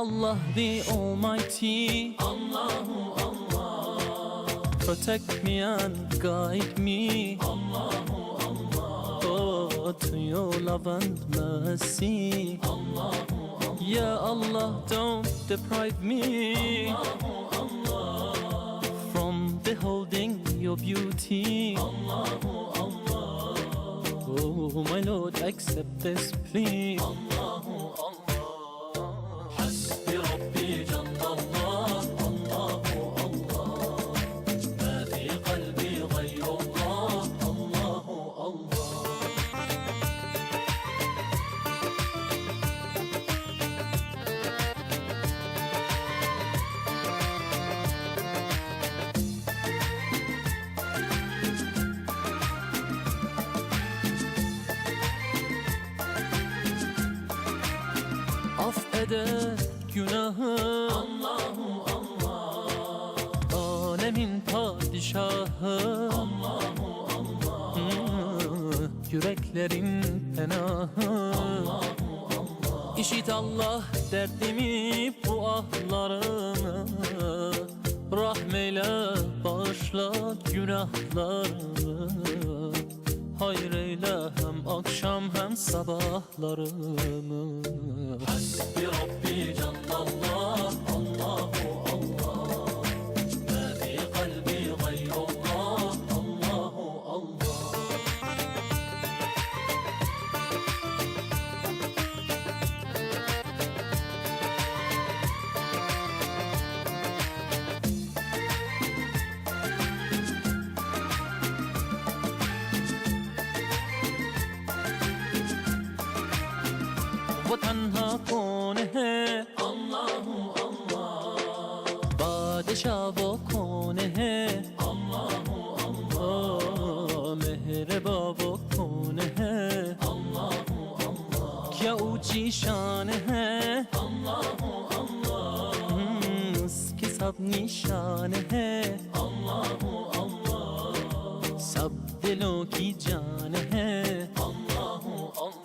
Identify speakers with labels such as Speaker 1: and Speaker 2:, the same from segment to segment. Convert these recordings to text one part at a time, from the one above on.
Speaker 1: Allah the Almighty, Allahu Allah, protect me and guide me, Allahu Allah, oh, to your love and mercy, Allahu Allah. Ya Allah, don't deprive me, Allahu Allah, from beholding your beauty, Allahu Allah. Oh my Lord, accept this plea, Allahu Allah. Affeder günahı Allahu Allah, alemin padişahı Allahu Allah, yüreklerin penahı Allahu Allah. İşit Allah derdimi, bu ahlarımı, rahmeyle bağışla günahlarımı. Hayır eyle hem akşam hem sabahlarımı. Hasbi Rabbi Cellallah, Allahu Allah, ma fi kalbi gayrullah, Allahu Allah. वो तन्हा कौन है अल्लाहु अल्लाह, बादशाह वो कौन है अल्लाहु अल्लाह, मेहरबा वो कौन है अल्लाहु अल्लाह, क्या ऊंची शान है अल्लाहु अल्लाह, उसकी सब निशान है अल्लाहु अल्लाह, सब दिलों की जान है अल्लाहु अल्लाह।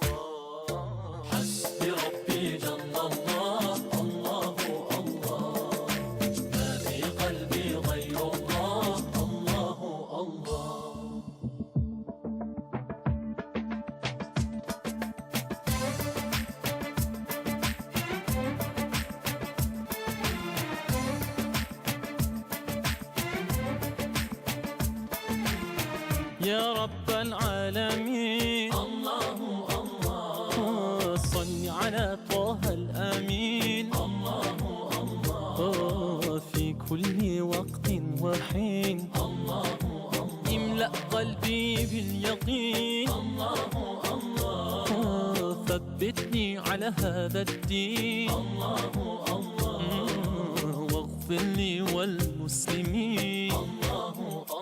Speaker 1: يا رب العالمين الله الله، صل على طه الأمين الله الله، في كل وقت وحين الله الله، املأ قلبي باليقين الله الله، ثبتني على هذا الدين الله الله، واغفر لي والمسلمين الله الله.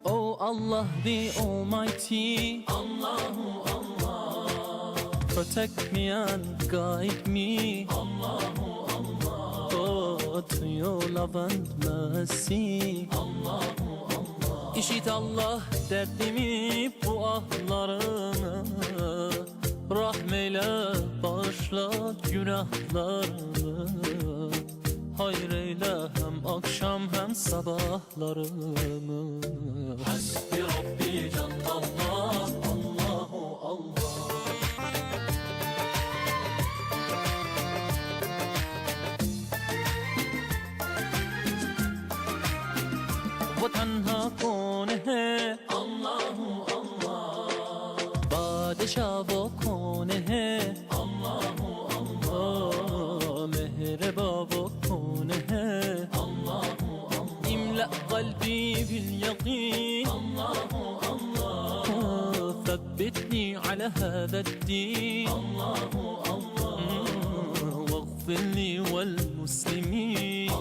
Speaker 1: Oh Allah the Almighty, Allahu Allah, protect me and guide me, Allahu Allah, oh, to your love and mercy, Allahu Allah. İşit Allah derdimi, bu ahlarımı, rahmeyle bağışla günahlarımı. Hayır eyle hem akşam hem sabahlarımı. Hasbi Rabbi Cellallah, Allahu Allah. वो तन्हा कौन है अल्लाहु अल्लाह, बादशाह वो कौन है अल्लाहु अल्लाह, मेहरबा वो कौन है अल्लाहु अल्लाह, املأ قلبي باليقين अल्लाहु अल्लाह، ثبتني على هذا الدين अल्लाहु अल्लाह، واغفر لي والمسلمين.